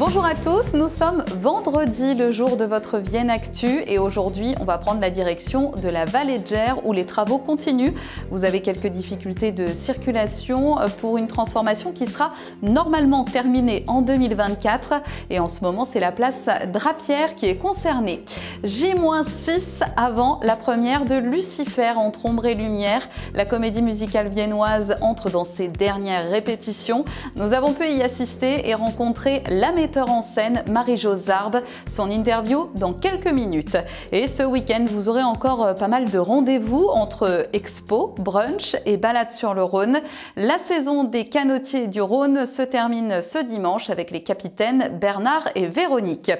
Bonjour à tous, nous sommes vendredi, le jour de votre Vienne Actu, et aujourd'hui on va prendre la direction de la vallée de Gers où les travaux continuent. Vous avez quelques difficultés de circulation pour une transformation qui sera normalement terminée en 2024, et en ce moment c'est la place Drapière qui est concernée. J-6 avant la première de Lucifer entre ombre et lumière. La comédie musicale viennoise entre dans ses dernières répétitions. Nous avons pu y assister et rencontrer la metteur en scène Marie-Jo Zarb, son interview dans quelques minutes. Et ce week-end, vous aurez encore pas mal de rendez-vous entre expo, brunch et balade sur le Rhône. La saison des canotiers du Rhône se termine ce dimanche avec les capitaines Bernard et Véronique.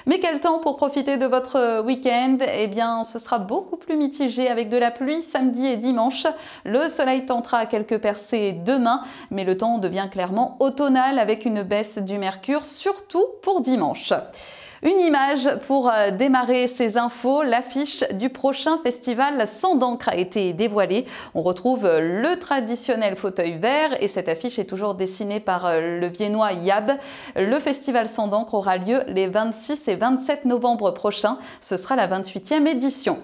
Mais quel temps pour profiter de votre week-end? Eh bien, ce sera beaucoup plus mitigé avec de la pluie samedi et dimanche. Le soleil tentera à quelques percées demain, mais le temps devient clairement automnal avec une baisse du mercure, surtout pour dimanche. Une image pour démarrer ces infos, l'affiche du prochain festival Sang d'encre a été dévoilée. On retrouve le traditionnel fauteuil vert et cette affiche est toujours dessinée par le viennois Yab. Le festival Sang d'encre aura lieu les 26 et 27 novembre prochains. Ce sera la 28e édition.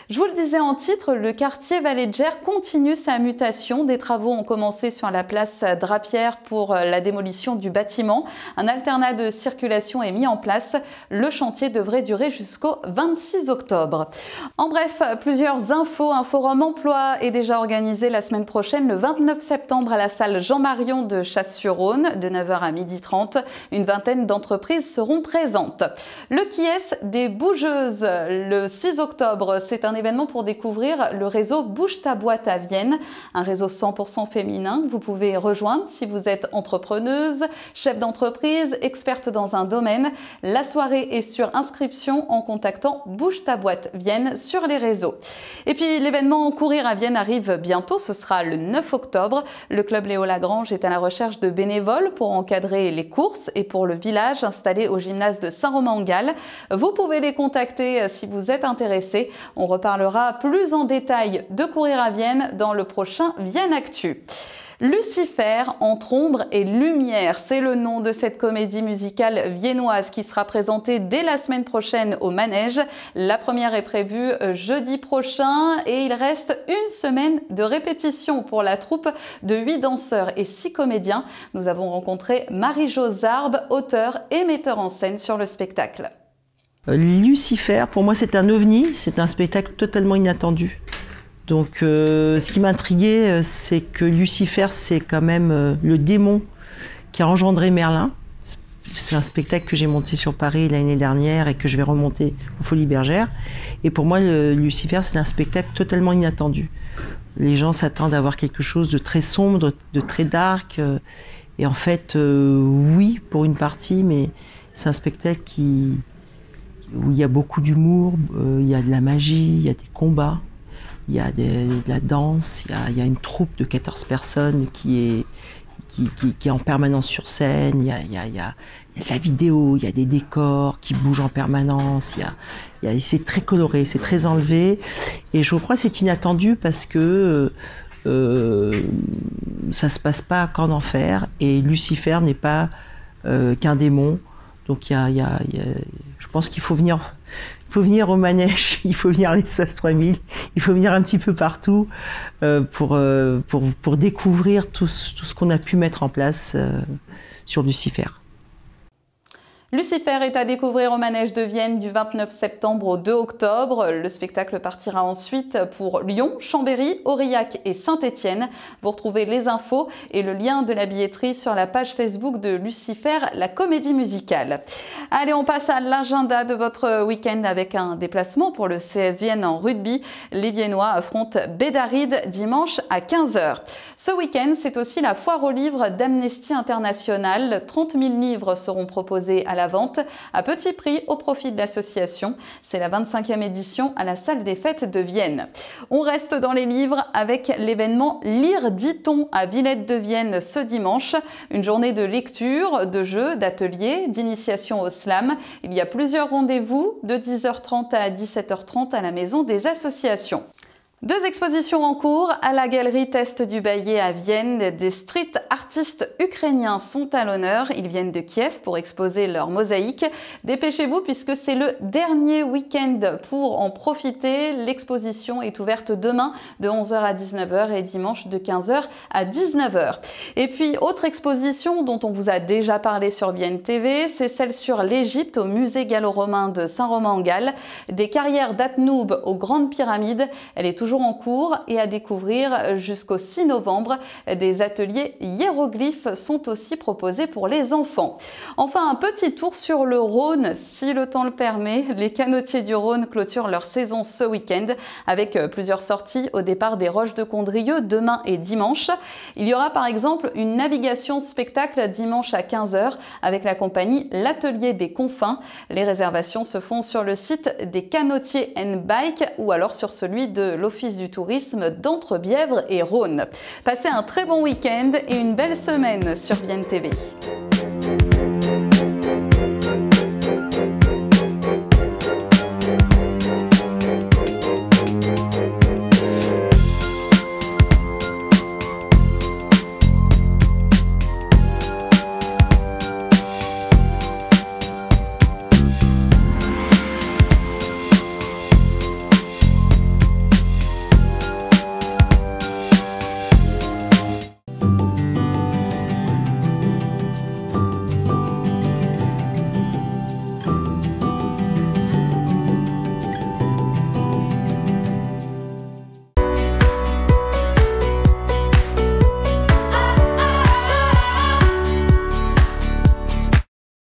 Je vous le disais en titre, le quartier Vallée de Gers continue sa mutation. Des travaux ont commencé sur la place Drapière pour la démolition du bâtiment. Un alternat de circulation est mis en place. Le chantier devrait durer jusqu'au 26 octobre. En bref, plusieurs infos. Un forum emploi est déjà organisé la semaine prochaine, le 29 septembre, à la salle Jean-Marion de Chasse-sur-Rhône, de 9h à 12h30. Une vingtaine d'entreprises seront présentes. Le Kies des Bougeuses, le 6 octobre, c'est un événement pour découvrir le réseau Bouge ta boîte à Vienne, un réseau 100% féminin que vous pouvez rejoindre si vous êtes entrepreneuse, chef d'entreprise, experte dans un domaine. La soirée est sur inscription en contactant Bouge ta boîte Vienne sur les réseaux. Et puis l'événement Courir à Vienne arrive bientôt, ce sera le 9 octobre. Le club Léo Lagrange est à la recherche de bénévoles pour encadrer les courses et pour le village installé au gymnase de Saint-Romain-en-Galles. Vous pouvez les contacter si vous êtes intéressé. On reparlera plus en détail de Courir à Vienne dans le prochain Vienne Actu. Lucifer entre ombre et lumière, c'est le nom de cette comédie musicale viennoise qui sera présentée dès la semaine prochaine au Manège. La première est prévue jeudi prochain et il reste une semaine de répétition pour la troupe de 8 danseurs et 6 comédiens. Nous avons rencontré Marie-Jo Zarb, auteure et metteur en scène sur le spectacle. Lucifer, pour moi, c'est un ovni, c'est un spectacle totalement inattendu. Donc, ce qui m'a intrigué, c'est que Lucifer, c'est quand même le démon qui a engendré Merlin. C'est un spectacle que j'ai monté sur Paris l'année dernière et que je vais remonter aux Folies Bergères. Et pour moi, Lucifer, c'est un spectacle totalement inattendu. Les gens s'attendent à voir quelque chose de très sombre, de très dark. Et en fait, oui, pour une partie, mais c'est un spectacle où il y a beaucoup d'humour, il y a de la magie, il y a des combats, il y a de la danse, il y a une troupe de 14 personnes qui est en permanence sur scène, il y a de la vidéo, il y a des décors qui bougent en permanence, c'est très coloré, c'est très enlevé, et je crois que c'est inattendu parce que ça se passe pas qu'en enfer, et Lucifer n'est pas qu'un démon. Donc je pense qu'il faut venir au Manège, il faut venir à l'Espace 3000, il faut venir un petit peu partout pour découvrir tout ce qu'on a pu mettre en place sur Lucifer. Lucifer est à découvrir au Manège de Vienne du 29 septembre au 2 octobre. Le spectacle partira ensuite pour Lyon, Chambéry, Aurillac et Saint-Étienne. Vous retrouvez les infos et le lien de la billetterie sur la page Facebook de Lucifer, la comédie musicale. Allez, on passe à l'agenda de votre week-end avec un déplacement pour le CS Vienne en rugby. Les Viennois affrontent Bédaride dimanche à 15h. Ce week-end, c'est aussi la foire aux livres d'Amnesty International. 30 000 livres seront proposés à la vente à petit prix au profit de l'association. C'est la 25e édition à la salle des fêtes de Vienne. On reste dans les livres avec l'événement Lire dit-on à Villette de Vienne ce dimanche. Une journée de lecture, de jeux, d'ateliers, d'initiation au slam. Il y a plusieurs rendez-vous de 10h30 à 17h30 à la maison des associations. Deux expositions en cours à la galerie Test du Baillet à Vienne. Des street artistes ukrainiens sont à l'honneur. Ils viennent de Kiev pour exposer leurs mosaïques. Dépêchez-vous puisque c'est le dernier week-end pour en profiter. L'exposition est ouverte demain de 11h à 19h et dimanche de 15h à 19h. Et puis, autre exposition dont on vous a déjà parlé sur Vienne TV, c'est celle sur l'Égypte au musée gallo-romain de Saint-Romain-en-Galles. Des carrières d'Atnoub aux Grandes Pyramides. Elle est toujours en cours et à découvrir jusqu'au 6 novembre. Des ateliers hiéroglyphes sont aussi proposés pour les enfants. Enfin, un petit tour sur le Rhône, si le temps le permet. Les canotiers du Rhône clôturent leur saison ce week-end avec plusieurs sorties au départ des Roches de Condrieu demain et dimanche. Il y aura par exemple une navigation spectacle dimanche à 15h avec la compagnie L'Atelier des Confins. Les réservations se font sur le site des Canotiers & Bike ou alors sur celui de l'Office du tourisme d'Entre-Bièvre et Rhône. Passez un très bon week-end et une belle semaine sur Vienne TV.